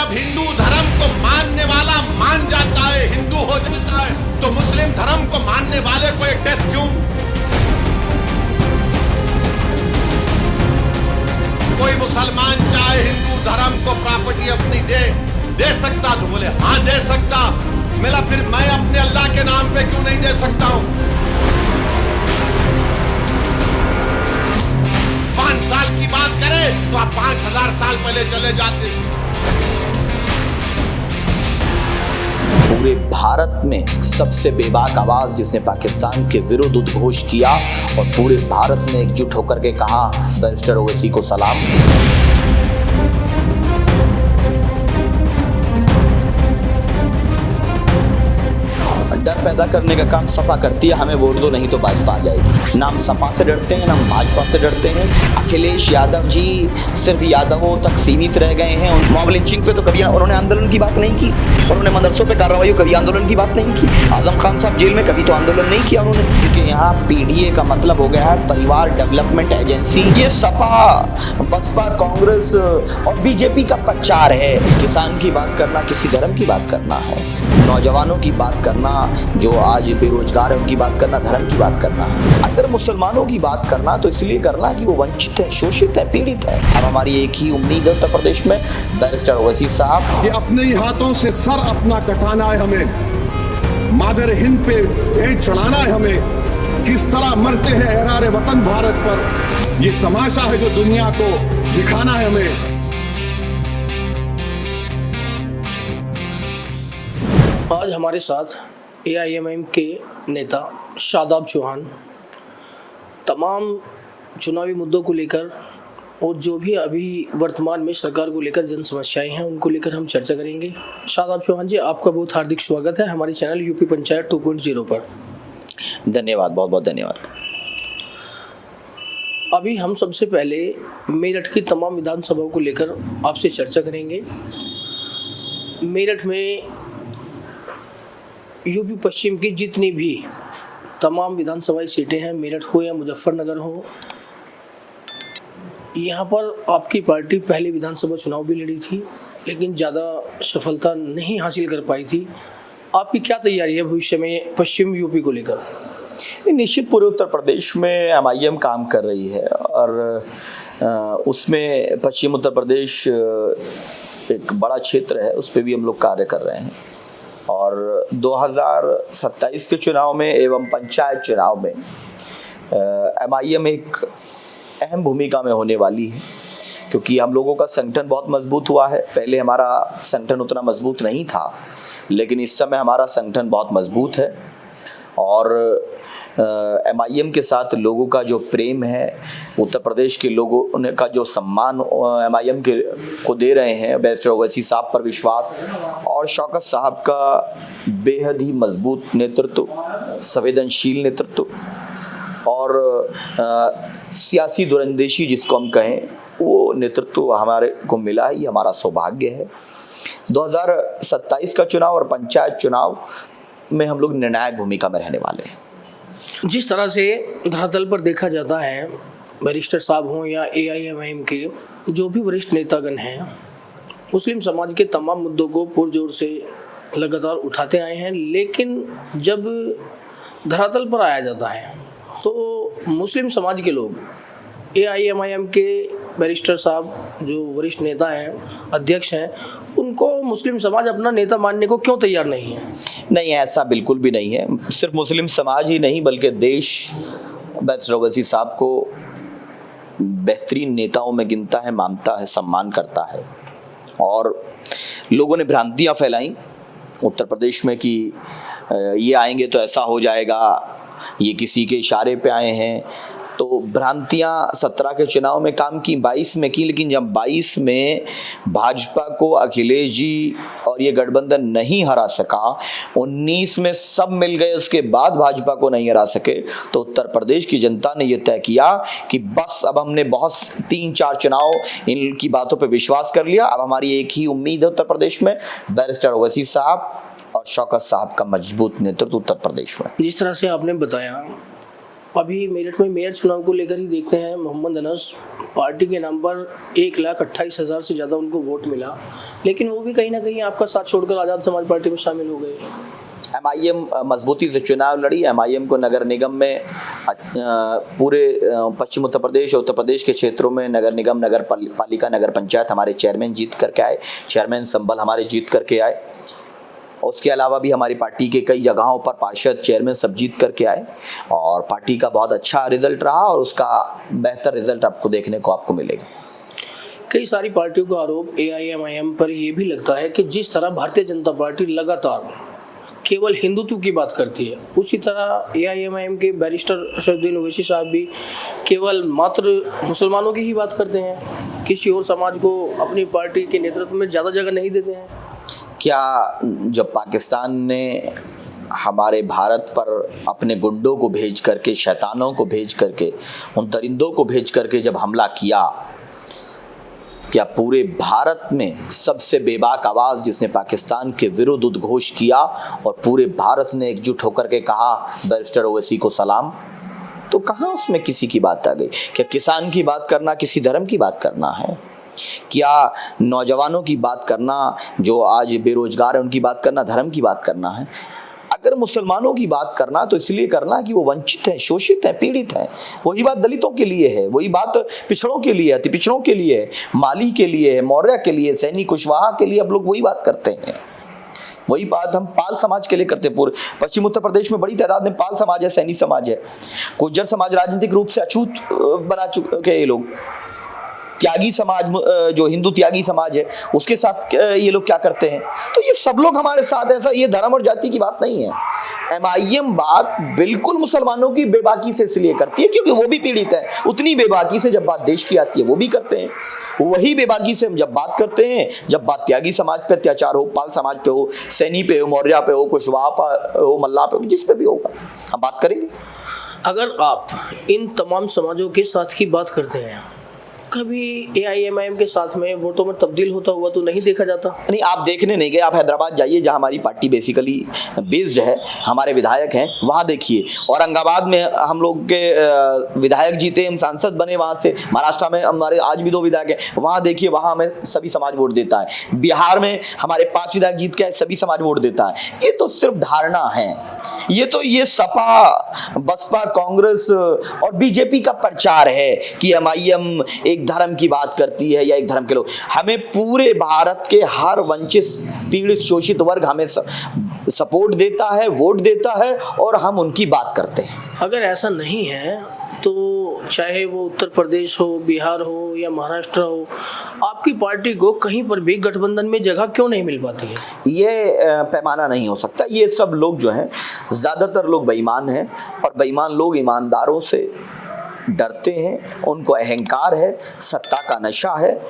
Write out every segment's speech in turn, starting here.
जब हिंदू धर्म को मानने वाला मान जाता है, हिंदू हो जाता है, तो मुस्लिम धर्म को मानने वाले को एक टेस्ट क्यों? कोई मुसलमान चाहे हिंदू धर्म को प्रॉपर्टी अपनी दे सकता, तो बोले हाँ दे सकता। मेरा फिर मैं अपने अल्लाह के नाम पे क्यों नहीं दे सकता हूं? 5 साल की बात करें तो आप 5000 साल पहले चले जाते। पूरे भारत में सबसे बेबाक आवाज जिसने पाकिस्तान के विरुद्ध उद्घोष किया और पूरे भारत ने एकजुट होकर के कहा, बैरिस्टर ओवैसी को सलाम। डर पैदा करने का काम सपा करती है, हमें वोट दो नहीं तो भाजपा आ जाएगी। ना हम सपा से डरते हैं ना हम भाजपा से डरते हैं। अखिलेश यादव जी सिर्फ यादवों तक सीमित रह गए हैं। मॉब लिंचिंग पे तो कभी उन्होंने आंदोलन की बात नहीं की, उन्होंने मदरसों पे कार्रवाई कभी आंदोलन की बात नहीं की। आजम खान साहब जेल में कभी तो आंदोलन नहीं किया उन्होंने, क्योंकि यहाँ पीडीए का मतलब हो गया है परिवार डेवलपमेंट एजेंसी। ये सपा, बसपा, कांग्रेस और बीजेपी का प्रचार है। किसान की बात करना किसी धर्म की बात करना है, नौजवानों की बात करना जो आज बेरोजगार है उनकी बात करना, धर्म की बात करना। अगर मुसलमानों की बात करना तो इसलिए करना कि वो वंचित है, शोषित है, पीड़ित है। अब हमारी एक ही उम्मीद है उत्तर प्रदेश में, बैरिस्टर ओवैसी साहब। ये अपने ही हाथों से सर अपना कटाना है हमें, मादर हिंद पे भेंट चढ़ाना है हमें। किस तरह मरते हैं एहरारे वतन भारत पर, ये तमाशा है जो दुनिया को दिखाना है हमें। आज हमारे साथ AIMIM के नेता शादाब चौहान तमाम चुनावी मुद्दों को लेकर और जो भी अभी वर्तमान में सरकार को लेकर जन समस्याएं हैं उनको लेकर हम चर्चा करेंगे। शादाब चौहान जी, आपका बहुत हार्दिक स्वागत है हमारे चैनल यूपी पंचायत 2.0 पर। धन्यवाद, बहुत बहुत धन्यवाद। अभी हम सबसे पहले मेरठ की तमाम विधानसभाओं को लेकर आपसे चर्चा करेंगे। मेरठ में यूपी पश्चिम की जितनी भी तमाम विधानसभाई सीटें हैं, मेरठ हो या मुजफ्फरनगर हो, यहाँ पर आपकी पार्टी पहले विधानसभा चुनाव भी लड़ी थी लेकिन ज़्यादा सफलता नहीं हासिल कर पाई थी। आपकी क्या तैयारी है भविष्य में पश्चिम यूपी को लेकर? निश्चित पूरे उत्तर प्रदेश में MIM काम कर रही है और उसमें पश्चिम उत्तर प्रदेश एक बड़ा क्षेत्र है, उस पर भी हम लोग कार्य कर रहे हैं। और 2027 के चुनाव में एवं पंचायत चुनाव में MIM एक अहम भूमिका में होने वाली है, क्योंकि हम लोगों का संगठन बहुत मजबूत हुआ है। पहले हमारा संगठन उतना मजबूत नहीं था, लेकिन इस समय हमारा संगठन बहुत मजबूत है और MIM के साथ लोगों का जो प्रेम है, उत्तर प्रदेश के लोगों का जो सम्मान MIM को दे रहे हैं, बैरिस्टर ओवैसी साहब पर विश्वास और शौकत साहब का बेहद ही मजबूत नेतृत्व, संवेदनशील नेतृत्व और सियासी दूरंदेशी जिसको हम कहें, वो नेतृत्व हमारे को मिला ही हमारा सौभाग्य है। 2027 का चुनाव और पंचायत चुनाव में हम लोग निर्णायक भूमिका में रहने वाले हैं। जिस तरह से धरातल पर देखा जाता है, बैरिस्टर साहब हों या AIMIM के जो भी वरिष्ठ नेतागण हैं, मुस्लिम समाज के तमाम मुद्दों को पुरजोर से लगातार उठाते आए हैं, लेकिन जब धरातल पर आया जाता है तो मुस्लिम समाज के लोग AIMIM के बैरिस्टर साहब जो वरिष्ठ नेता हैं, अध्यक्ष हैं, उनको मुस्लिम समाज अपना नेता मानने को क्यों तैयार नहीं है? नहीं, ऐसा बिल्कुल भी नहीं है। सिर्फ मुस्लिम समाज ही नहीं बल्कि देश बैरिस्टर ओवैसी साहब को बेहतरीन नेताओं में गिनता है, मानता है, सम्मान करता है। और लोगों ने भ्रांतियां फैलाई उत्तर प्रदेश में कि ये आएंगे तो ऐसा हो जाएगा, ये किसी के इशारे पे आए हैं। तो भ्रांतियां 17 के चुनाव में काम की, 22 में की, लेकिन जब 22 में भाजपा को अखिलेश जी और ये गठबंधन नहीं हरा सका, 19 में सब मिल गए, उसके बाद भाजपा को नहीं हरा सके, तो उत्तर प्रदेश की जनता ने ये तय किया कि बस अब हमने बहुत 3-4 चुनाव इनकी बातों पर विश्वास कर लिया। अब हमारी एक ही उम्मीद है उत्तर प्रदेश में, बैरिस्टर ओवैसी साहब और शौकत साहब का मजबूत नेतृत्व उत्तर प्रदेश में। जिस तरह से आपने बताया अभी मेरठ में मेयर चुनाव को लेकर ही देखते हैं, मोहम्मद अनस पार्टी के नाम पर 1,28,000 से ज़्यादा उनको वोट मिला, लेकिन वो भी कहीं ना कहीं आपका साथ छोड़कर आज़ाद समाज पार्टी में शामिल हो गए। MIM मजबूती से चुनाव लड़ी। MIM को नगर निगम में पूरे पश्चिम उत्तर प्रदेश और उत्तर प्रदेश के क्षेत्रों में नगर निगम, नगर पालिका, नगर पंचायत हमारे चेयरमैन जीत करके आए, चेयरमैन संबल हमारे जीत करके आए। उसके अलावा भी हमारी पार्टी के कई जगहों पर पार्षद, चेयरमैन सब जीत करके आए और पार्टी का बहुत अच्छा रिजल्ट रहा और उसका बेहतर रिजल्ट आपको देखने को आपको मिलेगा। कई सारी पार्टियों का आरोप AIMIM पर यह भी लगता है कि जिस तरह भारतीय जनता पार्टी लगातार केवल हिंदुत्व की बात करती है, उसी तरह AIMIM के बैरिस्टर असदुद्दीन ओवैसी साहब भी केवल मात्र मुसलमानों की ही बात करते हैं, किसी और समाज को अपनी पार्टी के नेतृत्व में ज़्यादा जगह नहीं देते हैं। क्या जब पाकिस्तान ने हमारे भारत पर अपने गुंडों को भेज करके, शैतानों को भेज करके, उन दरिंदों को भेज करके जब हमला किया, क्या पूरे भारत में सबसे बेबाक आवाज़ जिसने पाकिस्तान के विरुद्ध उद्घोष किया और पूरे भारत ने एकजुट होकर के कहा बैरिस्टर ओवैसी को सलाम, तो कहाँ उसमें किसी की बात आ गई? क्या किसान की बात करना किसी धर्म की बात करना है? क्या नौजवानों की बात करना, जो आज बेरोजगार है, उनकी बात करना धर्म की बात करना है? अगर मुसलमानों की बात करना तो इसलिए करना कि वो वंचित हैं, शोषित हैं, पीड़ित हैं। वही बात दलितों के लिए है, वही बात पिछड़ों के लिए, अति पिछड़ों के लिए है, माली के लिए है, मौर्य के लिए, सैनी कुशवाहा के लिए। अब लोग वही बात करते हैं। वही बात हम पाल समाज के लिए करते हैं। पूरे पश्चिम उत्तर प्रदेश में बड़ी तादाद में पाल समाज है, सैनी समाज है। गुर्जर समाज राजनीतिक रूप से अछूत बना चुके हैं ये लोग। त्यागी समाज, जो हिंदू त्यागी समाज है, उसके साथ ये लोग क्या करते हैं? तो ये सब लोग हमारे साथ, ऐसा ये धर्म और जाति की बात नहीं है। MIM बात बिल्कुल मुसलमानों की बेबाकी से इसलिए करती है क्योंकि वो भी पीड़ित है। उतनी बेबाकी से जब बात देश की आती है वो भी करते हैं। वही बेबाकी से हम जब बात करते हैं, जब बात त्यागी समाज पे अत्याचार हो, पाल समाज पे हो, सैनी पे हो, मौर्य पे हो, कुशवाहा पे हो, मल्ला पे हो, जिस पे भी होगा हम बात करेंगे। अगर आप इन तमाम समाजों के साथ की बात करते हैं, कभी AIMIM के साथ में वोटों में तब्दील होता हुआ तो नहीं देखा जाता? नहीं, आप देखने नहीं गए। आप हैदराबाद जाइए जहां हमारी पार्टी बेसिकली बेस्ड है, हमारे विधायक हैं, वहां देखिए। औरंगाबाद में हम लोग के विधायक जीते, हम सांसद बने वहां से। महाराष्ट्र में हमारे आज भी 2 विधायक हैं, वहां देखिए, वहां हमें सभी समाज वोट देता है। बिहार में हमारे 5 विधायक जीत के सभी समाज वोट देता है। ये तो सिर्फ धारणा है। ये सपा, बसपा, कांग्रेस और बीजेपी का प्रचार है कि MIM एक धर्म की बात करती है या एक धर्म के लोग। हमें पूरे भारत के हर वंचित, पीड़ित, शोषित वर्ग हमें सपोर्ट देता है, वोट देता है और हम उनकी बात करते हैं। अगर ऐसा नहीं है तो चाहे वो उत्तर प्रदेश हो, बिहार हो या महाराष्ट्र हो, आपकी पार्टी को कहीं पर भी गठबंधन में जगह क्यों नहीं मिल पाती है? ये पैमाना नहीं हो सकता। ये सब लोग जो हैं, ज़्यादातर लोग बेईमान हैं और बेईमान लोग ईमानदारों से डरते हैं। उनको अहंकार है, सत्ता का नशा है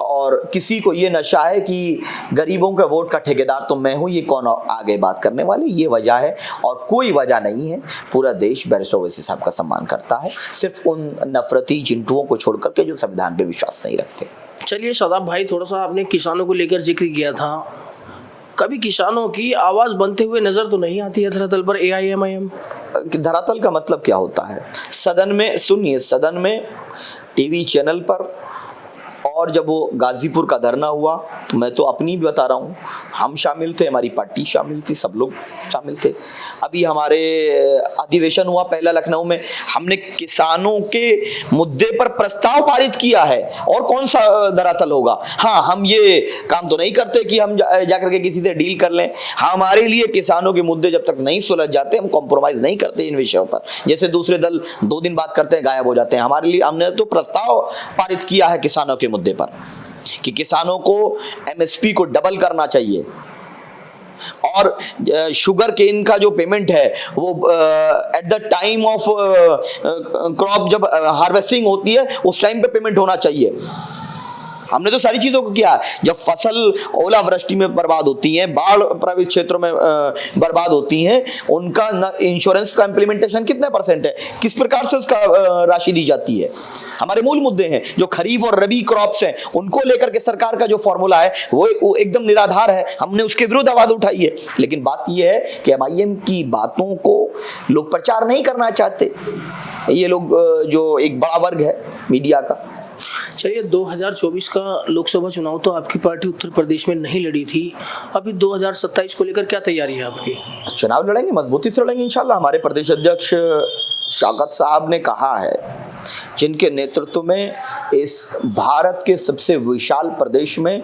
और किसी को ये नशा है कि गरीबों का वोट का ठेकेदार तो मैं हूँ, ये कौन आगे बात करने वाले। ये वजह है और कोई वजह नहीं है। पूरा देश बैरिस्टर ओवैसी साहब का सम्मान करता है, सिर्फ उन नफरती चिंटुओं को छोड़ करके जो संविधान पे विश्वास नहीं रखते। चलिए शादाब भाई, थोड़ा सा आपने किसानों को लेकर जिक्र किया था, कभी किसानों की आवाज़ बनते हुए नजर तो नहीं आती है धरातल पर AIMIM? धरातल का मतलब क्या होता है? सदन में सुनिए, सदन में, टीवी चैनल पर, और जब वो गाजीपुर का धरना हुआ तो मैं तो अपनी भी बता रहा हूँ, हम शामिल थे, हमारी पार्टी शामिल थी, सब लोग शामिल थे। अभी हमारे अधिवेशन हुआ पहला लखनऊ में, हमने किसानों के मुद्दे पर प्रस्ताव पारित किया है। और कौन सा धरातल होगा? हाँ, हम ये काम तो नहीं करते कि हम जाकर के किसी से डील कर लें। हमारे लिए किसानों के मुद्दे जब तक नहीं सुलझ जाते, हम कॉम्प्रोमाइज नहीं करते इन विषयों पर। जैसे दूसरे दल 2 दिन बात करते हैं, गायब हो जाते हैं। हमारे लिए हमने तो प्रस्ताव पारित किया है किसानों के मुद्दे पर कि किसानों को MSP को डबल करना चाहिए और शुगर केन का जो पेमेंट है वो at the time of crop, जब हार्वेस्टिंग होती है उस टाइम पे पेमेंट होना चाहिए। हमने तो सारी चीजों को किया। जब फसल ओलावृष्टि में बर्बाद होती है, बाढ़ प्रभावित क्षेत्रों में बर्बाद होती हैं, उनका इंश्योरेंस का इम्प्लीमेंटेशन कितने % है, किस प्रकार से उसका राशि दी जाती है। हमारे मूल मुद्दे हैं जो खरीफ और रबी क्रॉप्स हैं, उनको लेकर के सरकार का जो फॉर्मूला है वो एकदम निराधार है। हमने उसके विरुद्ध आवाज उठाई है। लेकिन बात यह है कि MIM की बातों को लोग प्रचार नहीं करना चाहते। ये लोग जो एक बड़ा वर्ग है मीडिया का। चलिए, 2024 का लोकसभा चुनाव तो आपकी पार्टी उत्तर प्रदेश में नहीं लड़ी थी, अभी 2027 को लेकर क्या तैयारी है आपकी? चुनाव लड़ेंगे, मजबूती से लड़ेंगे इंशाल्लाह। हमारे प्रदेश अध्यक्ष शौकत साहब ने कहा है, जिनके नेतृत्व में इस भारत के सबसे विशाल प्रदेश में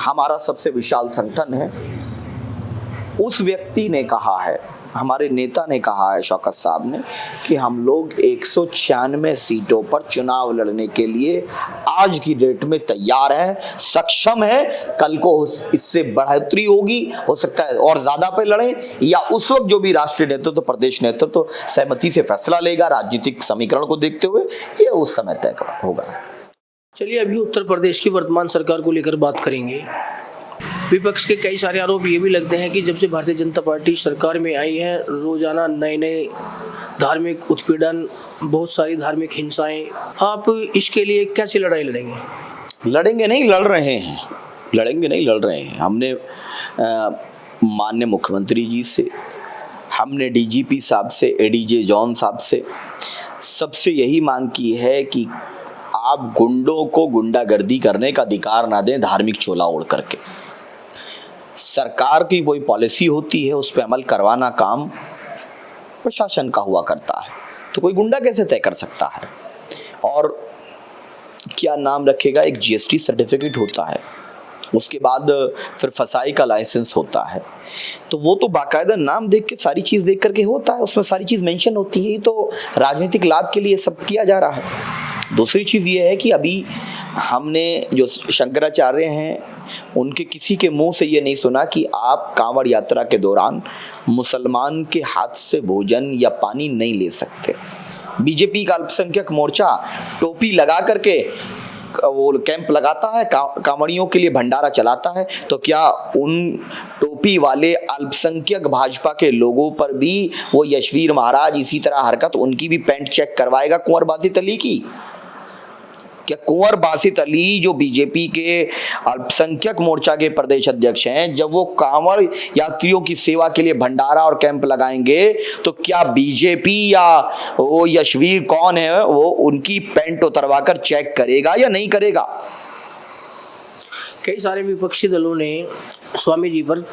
हमारा सबसे विशाल संगठन है, उस व्यक्ति ने कहा है, हमारे नेता ने कहा है, शौकत साहब ने, कि हम लोग 196 सीटों पर चुनाव लड़ने के लिए आज की डेट में तैयार हैं, सक्षम हैं। कल को इससे बढ़ोतरी होगी, हो सकता है और ज्यादा पे लड़ें, या उस वक्त जो भी राष्ट्रीय नेतृत्व, प्रदेश नेतृत्व सहमति से फैसला लेगा राजनीतिक समीकरण को देखते हुए, ये उस समय तय होगा। चलिए, अभी उत्तर प्रदेश की वर्तमान सरकार को लेकर बात करेंगे। विपक्ष के कई सारे आरोप ये भी लगते हैं कि जब से भारतीय जनता पार्टी सरकार में आई है, रोजाना नए धार्मिक उत्पीड़न, बहुत सारी धार्मिक हिंसाएं, आप इसके लिए कैसी लड़ाई लड़ेंगे? लड़ेंगे नहीं, लड़ रहे हैं। लड़ेंगे नहीं, लड़ रहे हैं। हमने माननीय मुख्यमंत्री जी से, हमने DGP साहब से, ADJ जॉन साहब से, सबसे यही मांग की है कि आप गुंडों को गुंडागर्दी करने का अधिकार ना दें धार्मिक चोला ओढ़ करके। सरकार की कोई पॉलिसी होती है, उस पर अमल करवाना काम प्रशासन का हुआ करता है, तो कोई गुंडा कैसे तय कर सकता है? और क्या नाम रखेगा, एक GST सर्टिफिकेट होता है, उसके बाद फिर फसाई का लाइसेंस होता है, तो वो तो बाकायदा नाम देख के, सारी चीज़ देख करके होता है, उसमें सारी चीज़ मेंशन होती है। ये तो राजनीतिक लाभ के लिए सब किया जा रहा है। दूसरी चीज़ ये है कि अभी हमने जो शंकराचार्य हैं, उनके किसी के मुंह से ये नहीं सुना कि आप कांवड़ यात्रा के दौरान मुसलमान के हाथ से भोजन या पानी नहीं ले सकते। बीजेपी का अल्पसंख्यक मोर्चा टोपी लगा करके वो कैंप लगाता है, कांवड़ियों के लिए भंडारा चलाता है, तो क्या उन टोपी वाले अल्पसंख्यक भाजपा के लोगों पर भी वो यशवीर महाराज इसी तरह हरकत, उनकी भी पैंट चेक करवाएगा कुंवर बासित अली की? क्या कुंवर बासित अली जो बीजेपी के अल्पसंख्यक मोर्चा के प्रदेश अध्यक्ष हैं, जब वो कांवड़ यात्रियों की सेवा के लिए भंडारा और कैंप लगाएंगे, तो क्या बीजेपी या वो यशवीर कौन है, वो उनकी पैंट उतरवा कर चेक करेगा या नहीं करेगा? कई सारे विपक्षी दलों ने स्वामी जी पर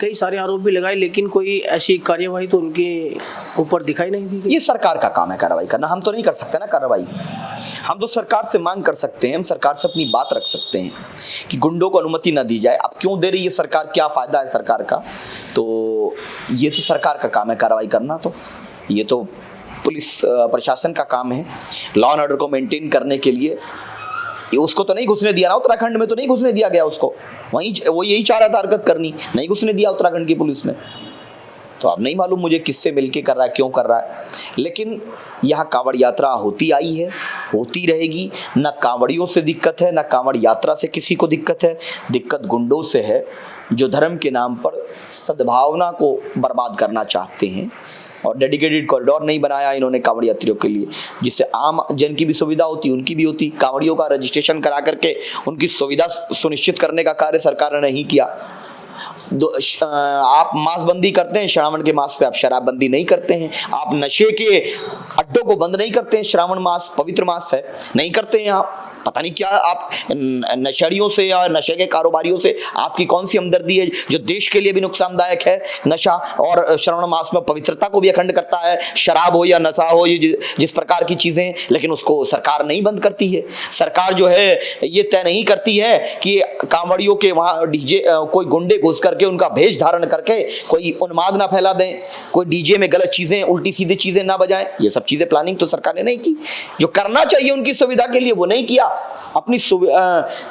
कई सारे आरोप भी लगाए, लेकिन कोई ऐसी कार्यवाही तो उनके ऊपर दिखाई नहीं दी। ये सरकार का काम है कार्रवाई करना, हम तो नहीं कर सकते ना कार्रवाई। हम तो सरकार से मांग कर सकते हैं, हम सरकार से अपनी बात रख सकते हैं कि गुंडों को अनुमति ना दी जाए। अब क्यों दे रही है सरकार, क्या फायदा है सरकार का, तो ये तो सरकार का काम है कार्रवाई करना। तो ये तो पुलिस प्रशासन का काम है लॉ एंड ऑर्डर को मेंटेन करने के लिए। उसको तो नहीं घुसने दिया ना, उत्तराखंड में तो नहीं घुसने दिया गया उसको, वहीं वो यही चाह रहा था हरकत करनी, नहीं घुसने दिया उत्तराखंड की पुलिस ने। तो अब नहीं मालूम मुझे किससे मिलके कर रहा है, क्यों कर रहा है, लेकिन यहाँ कांवड़ यात्रा होती आई है, होती रहेगी। ना कांवड़ियों से दिक्कत है, ना कांवड़ यात्रा से किसी को दिक्कत है, दिक्कत गुंडों से है जो धर्म के नाम पर सद्भावना को बर्बाद करना चाहते हैं। और डेडिकेटेड कॉरिडोर नहीं बनाया इन्होंने कांवड़ यात्रियों के लिए, जिससे आम जन की भी सुविधा होती, उनकी भी होती। कांवड़ियों का रजिस्ट्रेशन करा करके उनकी सुविधा सुनिश्चित करने का कार्य सरकार ने नहीं किया। आप मांसबंदी करते हैं, श्रावण के मास पे आप शराबबंदी नहीं करते हैं। आप नशे के अड्डों को बंद नहीं करते हैं, श्रावण मास पवित्र मास है, नहीं करते हैं आप। पता नहीं क्या आप नशेड़ियों से या नशे के कारोबारियों से आपकी कौन सी हमदर्दी है, जो देश के लिए भी नुकसानदायक है नशा, और श्रावण मास में पवित्रता को भी अखंड करता है। शराब हो या नशा हो, ये जिस प्रकार की चीजें, लेकिन उसको सरकार नहीं बंद करती है। सरकार जो है ये तय नहीं करती है कि कांवड़ियों के वहाँ डीजे कोई गुंडे घुस करके उनका भेष धारण करके कोई उन्माद ना फैला दें, कोई डीजे में गलत चीजें, उल्टी सीधी चीजें ना बजाएं। ये सब चीजें प्लानिंग तो सरकार ने नहीं की। जो करना चाहिए उनकी सुविधा के लिए वो नहीं किया, अपनी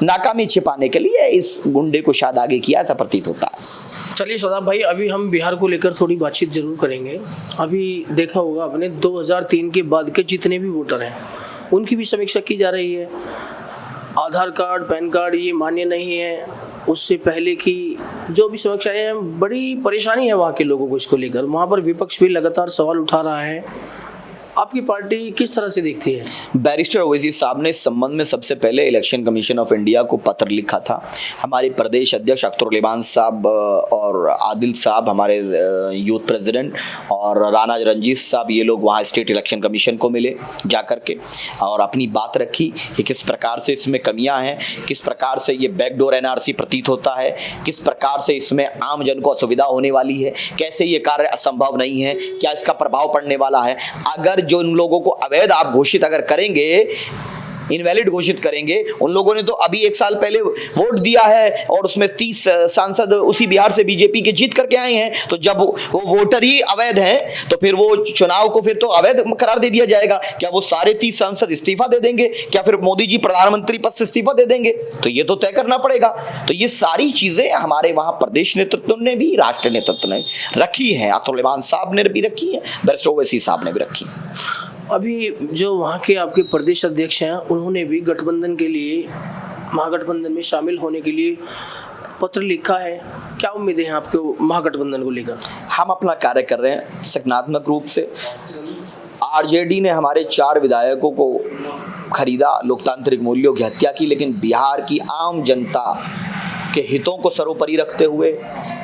नाकामी छिपाने के लिए इस गुंडे को शायद आगे किया, ऐसा प्रतीत होता है। चलिए शादाब भाई, अभी हम बिहार को लेकर थोड़ी बातचीत जरूर करेंगे। अभी देखा होगा आपने 2003 के बाद के जितने भी वोटर हैं उनकी भी समीक्षा की जा रही है। आधार कार्ड, पैन कार्ड ये मान्य नहीं है, उससे पहले की जो भी समस्याएं हैं, बड़ी परेशानी है वहाँ के लोगों को इसको लेकर। वहाँ पर विपक्ष भी लगातार सवाल उठा रहा है, आपकी पार्टी किस तरह से देखती है? बैरिस्टर ओवैसी साहब ने इस संबंध में सबसे पहले इलेक्शन कमीशन ऑफ इंडिया को पत्र लिखा था। हमारे प्रदेश अध्यक्ष अख्तरुल साहब और आदिल साहब, हमारे यूथ प्रेसिडेंट, और राणा रंजीत साहब, ये लोग वहाँ स्टेट इलेक्शन कमीशन को मिले जा कर के और अपनी बात रखी कि किस प्रकार से इसमें कमियां हैं, किस प्रकार से ये बैकडोर एनआरसी प्रतीत होता है, किस प्रकार से इसमें आम जन को असुविधा होने वाली है, कैसे ये कार्य असंभव नहीं है, क्या इसका प्रभाव पड़ने वाला है। अगर जो उन लोगों को अवैध आप घोषित अगर करेंगे, इनवैलिड घोषित करेंगे, उन लोगों ने तो अभी 1 साल पहले वोट दिया है और उसमें 30 सांसद उसी बिहार से बीजेपी के जीत करके आए हैं, तो जब वो वोटर ही अवैध हैं तो फिर वो चुनाव को फिर तो अवैध करार दे दिया जाएगा। क्या वो सारे 30 सांसद इस्तीफा दे देंगे? क्या फिर मोदी जी प्रधानमंत्री पद से इस्तीफा दे देंगे? तो ये तो तय करना पड़ेगा। तो ये सारी चीजें हमारे वहां प्रदेश नेतृत्व ने भी, राष्ट्रीय नेतृत्व ने रखी है, अख्तरुल साहब ने भी रखी है, बैरिस्टर ओवैसी साहब ने भी रखी है। अभी जो वहाँ के आपके प्रदेश अध्यक्ष हैं, उन्होंने भी गठबंधन के लिए, महागठबंधन में शामिल होने के लिए पत्र लिखा है। क्या उम्मीदें हैं आपको महागठबंधन को लेकर? हम अपना कार्य कर रहे हैं सकारात्मक रूप से। आरजेडी ने हमारे 4 विधायकों को खरीदा, लोकतांत्रिक मूल्यों की हत्या की, लेकिन बिहार की आम जनता के हितों को सर्वोपरि रखते हुए,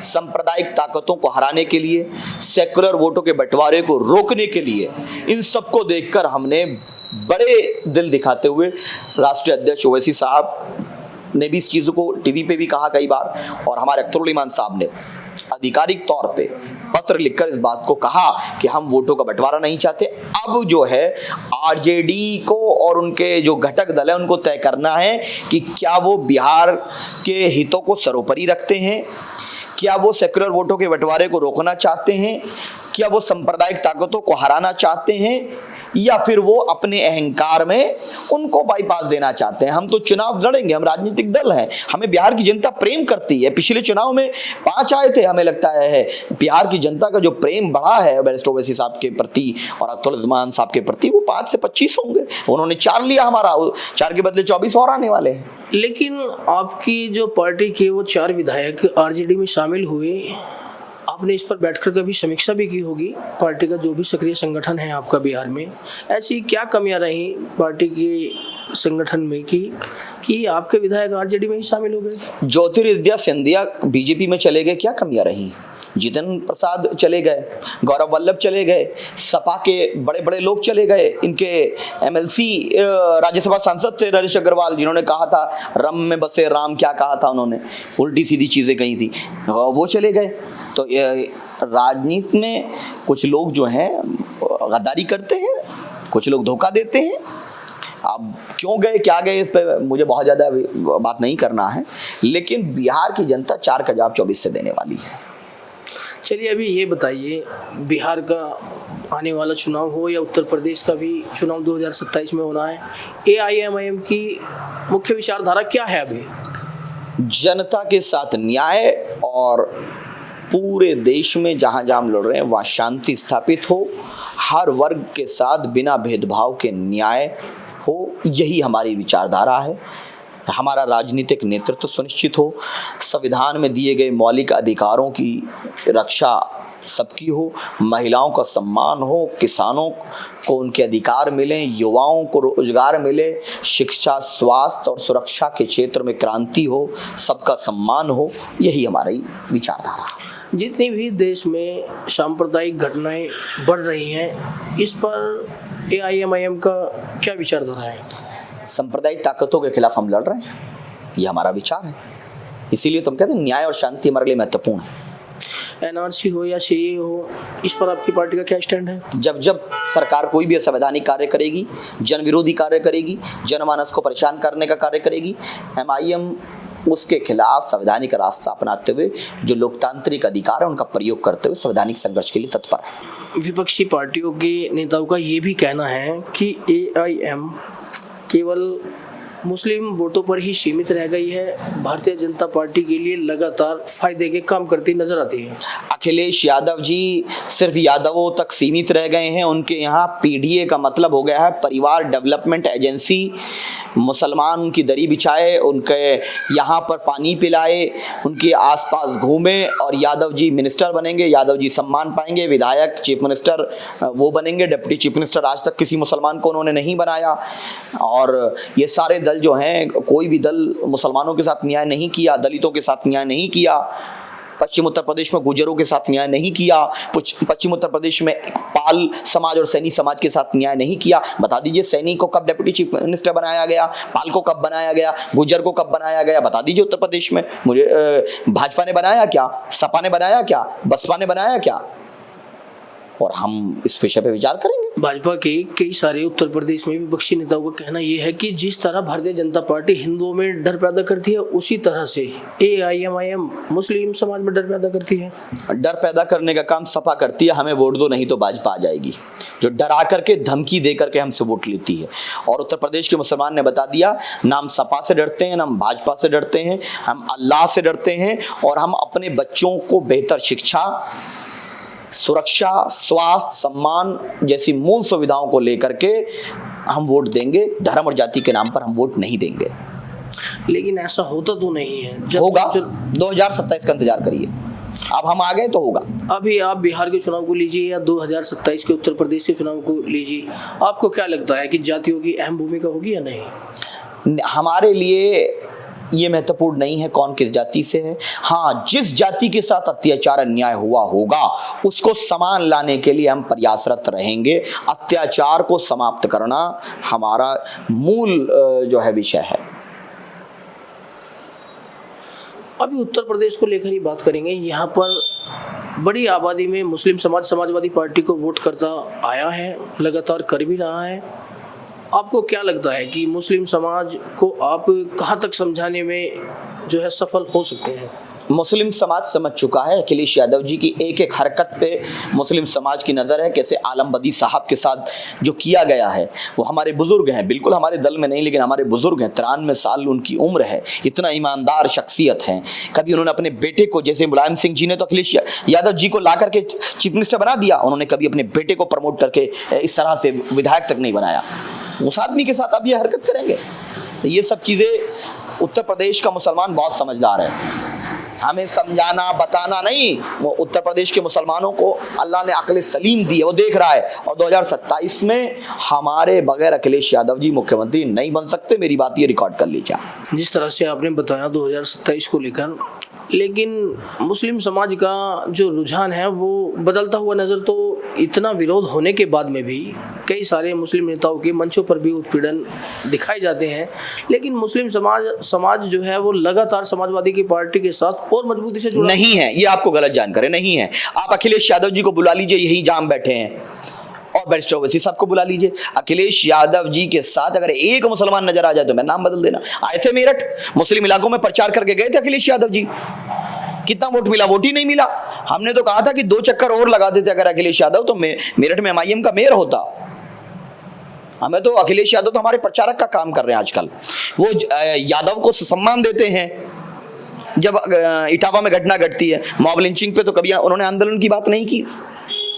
सांप्रदायिक ताकतों को हराने के लिए, सेकुलर वोटों के बंटवारे को रोकने के लिए, इन सबको देखकर हमने बड़े दिल दिखाते हुए राष्ट्रीय अध्यक्ष ओवैसी साहब ने भी इस चीज़ को टीवी पे भी कहा कई बार, और हमारे अख्तरुल साहब ने आधिकारिक तौर पे पत्र लिखकर इस बात को कहा कि हम वोटों का बंटवारा नहीं चाहते। अब जो है आरजेडी को और उनके जो घटक दल है उनको तय करना है कि क्या वो बिहार के हितों को सर्वोपरि रखते हैं, क्या वो सेकुलर वोटों के बंटवारे को रोकना चाहते हैं, क्या वो सांप्रदायिक ताकतों को हराना चाहते हैं, या फिर वो अपने अहंकार में उनको बाईपास देना चाहते हैं। हम तो चुनाव लड़ेंगे, हम राजनीतिक दल हैं, हमें बिहार की जनता प्रेम करती है। पिछले चुनाव में 5 आए थे, हमें लगता है बिहार की जनता का जो प्रेम बढ़ा है बैरिस्टर ओवैसी साहब के प्रति और अख्तरुल साहब के प्रति, वो 5 से 25 होंगे। उन्होंने 4 लिया, हमारा 4 के बदले 24 और आने वाले हैं। लेकिन आपकी जो पार्टी के वो 4 विधायक आरजेडी में शामिल हुए, आपने इस पर बैठकर कभी समीक्षा भी की होगी, पार्टी का जो भी सक्रिय संगठन है आपका बिहार में, ऐसी क्या कमियां रही पार्टी के संगठन में कि आपके विधायक आरजेडी में ही शामिल हो गए? ज्योतिरादित्य सिंधिया बीजेपी में चले गए, क्या कमियां रही? जितेंद्र प्रसाद चले गए, गौरव वल्लभ चले गए, सपा के बड़े बड़े लोग चले गए, इनके एमएलसी राज्यसभा सांसद थे नरेश अग्रवाल, जिन्होंने कहा था रम में बसे राम, क्या कहा था उन्होंने, उल्टी सीधी चीज़ें कही थी, वो चले गए। तो राजनीति में कुछ लोग जो हैं गद्दारी करते हैं, कुछ लोग धोखा देते हैं। अब क्यों गए, क्या गए, इस पर मुझे बहुत ज़्यादा बात नहीं करना है, लेकिन बिहार की जनता 4 का जवाब 24 से देने वाली है। चलिए अभी ये बताइए, बिहार का आने वाला चुनाव हो या उत्तर प्रदेश का भी चुनाव 2027 में होना है, AIMIM की मुख्य विचारधारा क्या है? अभी जनता के साथ न्याय और पूरे देश में जहाँ जहाँ हम लड़ रहे हैं वहाँ शांति स्थापित हो, हर वर्ग के साथ बिना भेदभाव के न्याय हो, यही हमारी विचारधारा है। हमारा राजनीतिक नेतृत्व सुनिश्चित हो, संविधान में दिए गए मौलिक अधिकारों की रक्षा सबकी हो, महिलाओं का सम्मान हो, किसानों को उनके अधिकार मिलें, युवाओं को रोजगार मिले, शिक्षा, स्वास्थ्य और सुरक्षा के क्षेत्र में क्रांति हो, सबका सम्मान हो, यही हमारी विचारधारा है। जितनी भी देश में सांप्रदायिक घटनाएं बढ़ रही हैं, इस पर AIMIM का क्या विचारधारा है? सांप्रदायिक ताकतों के खिलाफ हम लड़ रहे हैं, ये हमारा विचार है। इसीलिए तुम कहते हैं न्याय और शांति हमारे लिए महत्वपूर्ण है। NRC हो या CAA हो, इस पर आपकी पार्टी का क्या स्टैंड है? जब जब सरकार कोई भी असंवैधानिक कार्य करेगी, जन विरोधी कार्य करेगी, जनमानस को परेशान करने का कार्य करेगी, MIM उसके खिलाफ संवैधानिक रास्ता अपनाते हुए जो लोकतांत्रिक अधिकार है उनका प्रयोग करते हुए संवैधानिक संघर्ष के लिए तत्पर है। विपक्षी पार्टियों के नेताओं का ये भी कहना है कि AIM केवल मुस्लिम वोटों पर ही सीमित रह गई है, भारतीय जनता पार्टी के लिए लगातार फायदे के काम करती नजर आती है। अखिलेश यादव जी सिर्फ यादवों तक सीमित रह गए हैं। उनके यहाँ पीडीए का मतलब हो गया है परिवार डेवलपमेंट एजेंसी। मुसलमान उनकी दरी बिछाए, उनके यहाँ पर पानी पिलाए, उनके आसपास घूमे और यादव जी मिनिस्टर बनेंगे, यादव जी सम्मान पाएंगे, विधायक, चीफ मिनिस्टर वो बनेंगे। डिप्टी चीफ मिनिस्टर आज तक किसी मुसलमान को उन्होंने नहीं बनाया। और ये सारे दल जो हैं, कोई भी दल मुसलमानों के साथ न्याय नहीं किया, दलितों के साथ न्याय नहीं किया, पश्चिम उत्तर प्रदेश में गुजरों के साथ न्याय नहीं किया, पश्चिम उत्तर प्रदेश में पाल समाज और सैनी समाज के साथ न्याय नहीं किया। बता दीजिए सैनी को कब डिप्टी चीफ मिनिस्टर बनाया गया, पाल को कब बनाया गया, गुजर को कब बनाया गया, बता दीजिए उत्तर प्रदेश में। मुझे भाजपा ने बनाया क्या, सपा ने बनाया क्या, बसपा ने बनाया क्या? और हम इस विषय पे विचार करेंगे। भाजपा के कई सारे उत्तर प्रदेश में विपक्षी नेताओं का कहना यह है कि जिस तरह भारतीय जनता पार्टी हिंदुओं में डर पैदा करती है, उसी तरह से AIMIM मुस्लिम समाज में डर पैदा करती है। डर पैदा करने का काम सपा करती है, हमें वोट दो नहीं तो भाजपा आ जाएगी, जो डरा करके धमकी दे करके हमसे वोट लेती है। और उत्तर प्रदेश के मुसलमान ने बता दिया, ना हम सपा से डरते हैं, ना हम भाजपा से डरते हैं, हम अल्लाह से डरते हैं। और हम अपने बच्चों को बेहतर शिक्षा, सुरक्षा, स्वास्थ्य, सम्मान जैसी मूल सुविधाओं को लेकर के हम वोट देंगे। धर्म और जाति के नाम पर हम वोट नहीं देंगे। लेकिन ऐसा होता तो नहीं है। होगा, 2027 का इंतजार करिए। अब हम आ गए तो होगा। अभी आप बिहार के चुनाव को लीजिए या 2027 के उत्तर प्रदेश के चुनाव को लीजिए, आपको क्या लगता है कि जातियों की अहम भूमिका होगी या नहीं? हमारे लिए ये महत्वपूर्ण नहीं है कौन किस जाति से है। हाँ, जिस जाति के साथ अत्याचार अन्याय हुआ होगा उसको समान लाने के लिए हम प्रयासरत रहेंगे। अत्याचार को समाप्त करना हमारा मूल जो है विषय है। अभी उत्तर प्रदेश को लेकर ही बात करेंगे। यहाँ पर बड़ी आबादी में मुस्लिम समाज समाजवादी पार्टी को वोट करता आया है, लगातार कर भी रहा है। आपको क्या लगता है कि मुस्लिम समाज को आप कहाँ तक समझाने में जो है सफल हो सकते हैं? मुस्लिम समाज समझ चुका है। अखिलेश यादव जी की एक एक हरकत पे मुस्लिम समाज की नज़र है। कैसे आलम बदी साहब के साथ जो किया गया है, वो हमारे बुजुर्ग हैं, बिल्कुल हमारे दल में नहीं लेकिन हमारे बुजुर्ग हैं, 93 साल उनकी उम्र है, इतना ईमानदार शख्सियत हैं। कभी उन्होंने अपने बेटे को, जैसे मुलायम सिंह जी ने तो अखिलेश यादव जी को ला करके चीफ मिनिस्टर बना दिया, उन्होंने कभी अपने बेटे को प्रमोट करके इस तरह से विधायक तक नहीं बनाया। उस आदमी के साथ अब ये हरकत करेंगे? तो ये सब चीज़ें उत्तर प्रदेश का मुसलमान बहुत समझदार है। हमें समझाना बताना नहीं, वो उत्तर प्रदेश के मुसलमानों को अल्लाह ने अक्ल सलीम दी है, वो देख रहा है। और 2027 में हमारे बगैर अखिलेश यादव जी मुख्यमंत्री नहीं बन सकते। मेरी बात ये रिकॉर्ड कर लीजिए। जिस तरह से आपने बताया 2027 को लेकर, लेकिन मुस्लिम समाज का जो रुझान है वो बदलता हुआ नज़र, तो इतना विरोध होने के बाद में भी कई सारे मुस्लिम नेताओं के मंचों पर भी उत्पीड़न दिखाए जाते हैं। लेकिन मुस्लिम समाज जो है वो लगातार समाजवादी की पार्टी के साथ और मजबूती से जुड़ा नहीं है। ये आपको गलत जानकारी नहीं है। आप अखिलेश यादव जी को बुला लीजिए, यही जाम बैठे हैं, और बैरिस्टर ओवैसी साहब को बुला लीजिए। अखिलेश यादव जी के साथ अगर एक मुसलमान नजर आ जाए तो मैं नाम बदल देना। आए थे मेरठ, मुस्लिम इलाकों में प्रचार करके गए थे अखिलेश यादव जी। कितना वोट मिला? वोट ही नहीं मिला। हमने तो कहा था कि 2 चक्कर और लगा देते अगर अखिलेश यादव तो मेरठ में MIM का मेयर होता। हमें तो अखिलेश यादव तो हमारे प्रचारक का काम कर रहे हैं आजकल। वो यादव को सम्मान देते हैं। जब इटावा में घटना घटती है, मॉब लिंचिंग पे, तो कभी उन्होंने आंदोलन की बात नहीं की।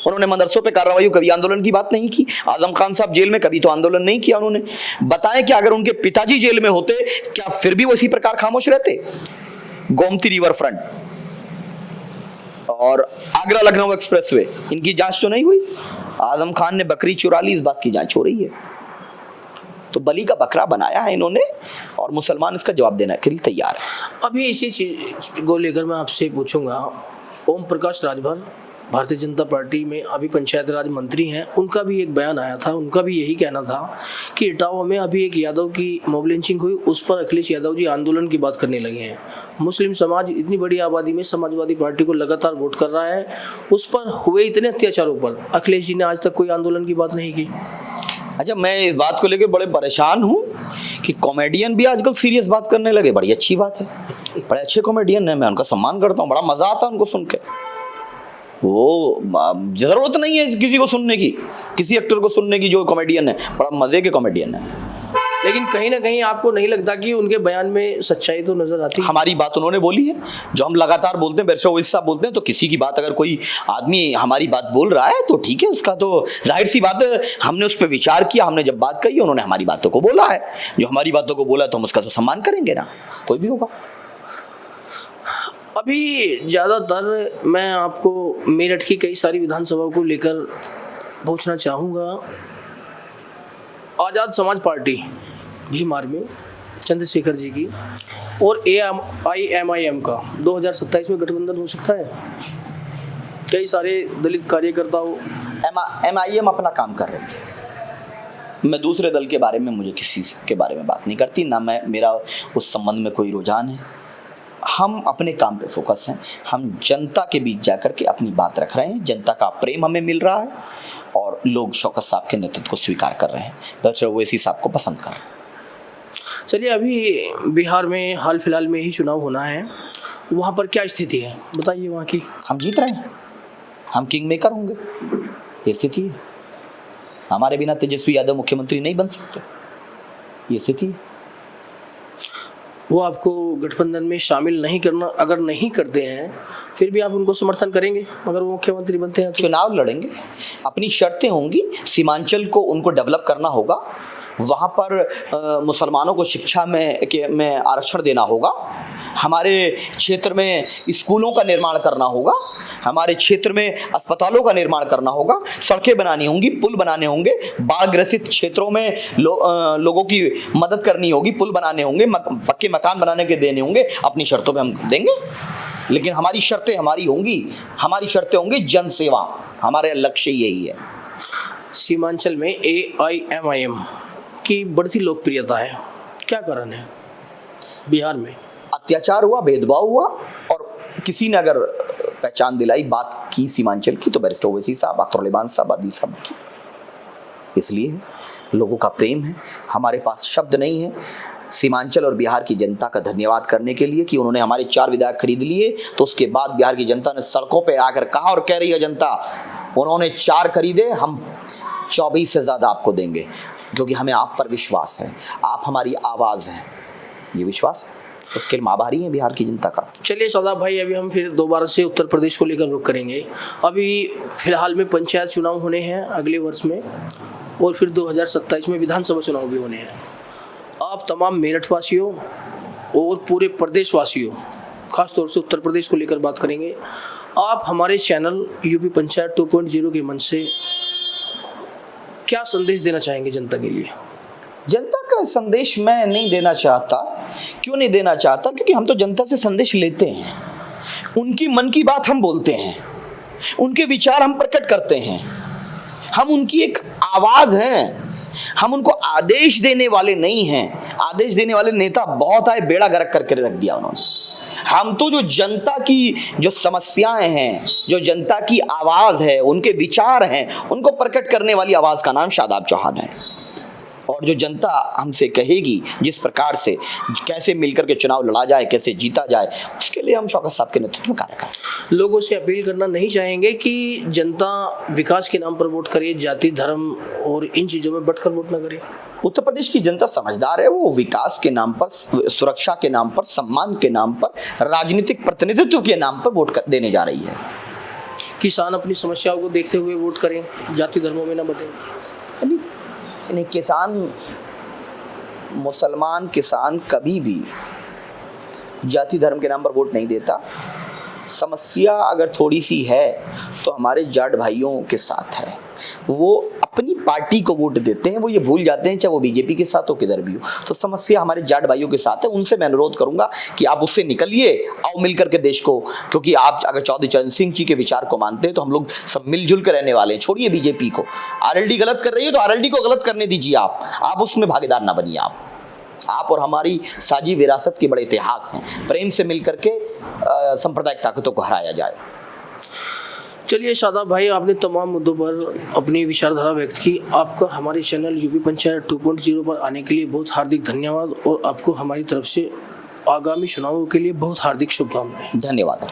उन्होंने मदरसों पे कार्रवाई, कभी आंदोलन की बात नहीं की। आजम खान साहब जेल में, कभी तो आंदोलन नहीं किया उन्होंने। बताएं कि अगर उनके पिताजी जेल में होते क्या फिर भी वो इसी प्रकार खामोश रहते? गोमती रिवर फ्रंट और आगरा लखनऊ एक्सप्रेसवे, इनकी जांच तो नहीं हुई? आजम खान ने बकरी चुरा ली, इस बात की जांच हो रही है। तो बलि का बकरा बनाया है इन्होंने, और मुसलमान इसका जवाब देने के लिए तैयार है। अभी इसी चीज को लेकर मैं आपसे पूछूंगा, ओम प्रकाश राजभर भारतीय जनता पार्टी में अभी पंचायत राज मंत्री हैं, उनका भी एक बयान आया था। उनका भी यही कहना था कि इटावा में अभी एक यादव की मॉब लिंचिंग हुई, उस पर अखिलेश यादव जी आंदोलन की बात करने लगे हैं। मुस्लिम समाज इतनी बड़ी आबादी में समाजवादी पार्टी को लगातार वोट कर रहा है, उस पर हुए इतने अत्याचारों पर अखिलेश जी ने आज तक कोई आंदोलन की बात नहीं की। अच्छा, मैं इस बात को लेकर बड़े परेशान हूँ कि कॉमेडियन भी आजकल सीरियस बात करने लगे। बड़ी अच्छी बात है, बड़े अच्छे कॉमेडियन है, मैं उनका सम्मान करता हूँ, बड़ा मजा आता है उनको सुन के। वो जरूरत नहीं है किसी को सुनने की, किसी एक्टर को सुनने की जो कॉमेडियन है, बड़ा मजे के कॉमेडियन है। लेकिन कहीं ना कहीं आपको नहीं लगता कि उनके बयान में सच्चाई तो नजर आती है? हमारी बात उन्होंने बोली है, जो हम लगातार बोलते हैं, बैरिस्टर ओवैसी साहब बोलते हैं, तो किसी की बात अगर कोई आदमी हमारी बात बोल रहा है तो ठीक है, उसका तो जाहिर सी बात है, हमने उस पर विचार किया, हमने जब बात कही उन्होंने हमारी बातों को बोला है, जो हमारी बातों को बोला तो हम उसका तो सम्मान करेंगे ना, कोई भी होगा। अभी ज़्यादातर मैं आपको मेरठ की कई सारी विधानसभा को लेकर पूछना चाहूँगा। आज़ाद समाज पार्टी भीम आर्मी चंद्रशेखर जी की और AIMIM का 2027 में गठबंधन हो सकता है? कई सारे दलित कार्यकर्ताओं MIM अपना काम कर रही है, मैं दूसरे दल के बारे में, मुझे किसी के बारे में बात नहीं करती, ना मेरा उस संबंध में कोई रुझान है। हम अपने काम पे फोकस हैं, हम जनता के बीच जाकर के अपनी बात रख रहे हैं, जनता का प्रेम हमें मिल रहा है और लोग शौकत साहब के नेतृत्व को स्वीकार कर रहे हैं, बैरिस्टर ओवैसी साहब को पसंद कर रहे हैं। चलिए, अभी बिहार में हाल फिलहाल में ही चुनाव होना है, वहाँ पर क्या स्थिति है बताइए वहाँ की? हम जीत रहे हैं, हम किंग मेकर होंगे, ये स्थिति है। हमारे बिना तेजस्वी यादव मुख्यमंत्री नहीं बन सकते, ये स्थिति है। वो आपको गठबंधन में शामिल नहीं करना, अगर नहीं करते हैं फिर भी आप उनको समर्थन करेंगे अगर वो मुख्यमंत्री बनते हैं तो? चुनाव लड़ेंगे, अपनी शर्तें होंगी, सीमांचल को उनको डेवलप करना होगा, वहाँ पर मुसलमानों को शिक्षा में आरक्षण देना होगा, हमारे क्षेत्र में स्कूलों का निर्माण करना होगा, हमारे क्षेत्र में अस्पतालों का निर्माण करना होगा, सड़कें बनानी होंगी, पुल बनाने होंगे, बाढ़ ग्रसित क्षेत्रों में लोगों की मदद करनी होगी, पुल बनाने होंगे, पक्के मकान बनाने के देने होंगे, अपनी शर्तों पे हम देंगे, लेकिन हमारी शर्तें हमारी शर्तें होंगी जनसेवा, हमारे लक्ष्य यही है। सीमांचल में AIMIM की बढ़ती लोकप्रियता है, क्या कारण है? बिहार में अत्याचार हुआ, भेदभाव हुआ और किसी ने अगर पहचान दिलाई, बात की सीमांचल की, तो बैरिस्टर ओवैसी साहब, अख्तरुल साहब, आदि साहब की। इसलिए लोगों का प्रेम है, हमारे पास शब्द नहीं है सीमांचल और बिहार की जनता का धन्यवाद करने के लिए कि उन्होंने हमारे 4 विधायक खरीद लिए, तो उसके बाद बिहार की जनता ने सड़कों पे आकर कहा और कह रही है जनता, उन्होंने 4 खरीदे, हम 24 से ज़्यादा आपको देंगे, क्योंकि हमें आप पर विश्वास है, आप हमारी आवाज़ हैं, ये विश्वास है, उसके लिए हम आभारी हैं बिहार की जनता का। चलिए शादाब भाई, अभी हम फिर दोबारा से उत्तर प्रदेश को लेकर रुख करेंगे। अभी फिलहाल में पंचायत चुनाव होने हैं अगले वर्ष में, और फिर 2027 में विधानसभा चुनाव भी होने हैं। आप तमाम मेरठ वासियों और पूरे प्रदेश वासियों, खासतौर से उत्तर प्रदेश को लेकर बात करेंगे, आप हमारे चैनल यूपी पंचायत 2.0 के मंच से क्या संदेश देना चाहेंगे जनता के लिए? जनता का संदेश मैं नहीं देना चाहता। क्यों नहीं देना चाहता? क्योंकि हम तो जनता से संदेश लेते हैं, उनकी मन की बात हम बोलते हैं, उनके विचार हम प्रकट करते हैं, हम उनकी एक आवाज़ हैं, हम उनको आदेश देने वाले नहीं हैं। आदेश देने वाले नेता बहुत आए, बेड़ा गर्क करके रख दिया उन्होंने। हम तो जो जनता की जो समस्याएं हैं, जो जनता की आवाज़ है, उनके विचार हैं, उनको प्रकट करने वाली आवाज़ का नाम शादाब चौहान है। और जो जनता हमसे कहेगी जिस प्रकार से कैसे मिलकर के चुनाव लड़ा जाए, कैसे जीता जाए, उसके लिए हम शौकत साहब के नेतृत्व में कार्य करें। लोगों से अपील करना नहीं चाहेंगे कि जनता विकास के नाम पर वोट करे, जाति धर्म और इन चीज़ों में बटकर वोट न करे? उत्तर प्रदेश की जनता समझदार है, वो विकास के नाम पर, सुरक्षा के नाम पर, सम्मान के नाम पर, राजनीतिक प्रतिनिधित्व के नाम पर वोट देने जा रही है। किसान अपनी समस्याओं को देखते हुए वोट करें, जाति धर्मों में न बटें। नहीं, किसान, मुसलमान किसान कभी भी जाति धर्म के नाम पर वोट नहीं देता। समस्या अगर थोड़ी सी है तो हमारे जाट भाइयों के साथ है, वो अपनी पार्टी को वोट देते हैं, वो ये भूल जाते हैं चाहे वो बीजेपी के साथ हो किधर भी हो। तो समस्या हमारे जाट भाइयों के साथ है, उनसे मैं अनुरोध करूंगा कि आप उससे निकलिए, आओ मिलकर के देश को, क्योंकि आप अगर चौधरी चरण सिंह जी के विचार को मानते हैं तो हम लोग सब मिलजुल कर रहने वाले हैं। छोड़िए बीजेपी को, आरएलडी गलत कर रही है तो आरएलडी को गलत करने दीजिए, आप उसमें भागीदार ना बनिए। आप और हमारी साझी विरासत के बड़े इतिहास हैं, प्रेम से मिलकर के सांप्रदायिक ताकतों को हराया जाए। चलिए शादाब भाई, आपने तमाम मुद्दों पर अपनी विचारधारा व्यक्त की। आपका हमारे चैनल यूपी पंचायत 2.0 पर आने के लिए बहुत हार्दिक धन्यवाद, और आपको हमारी तरफ से आगामी चुनावों के लिए बहुत हार्दिक शुभकामनाएं। धन्यवाद।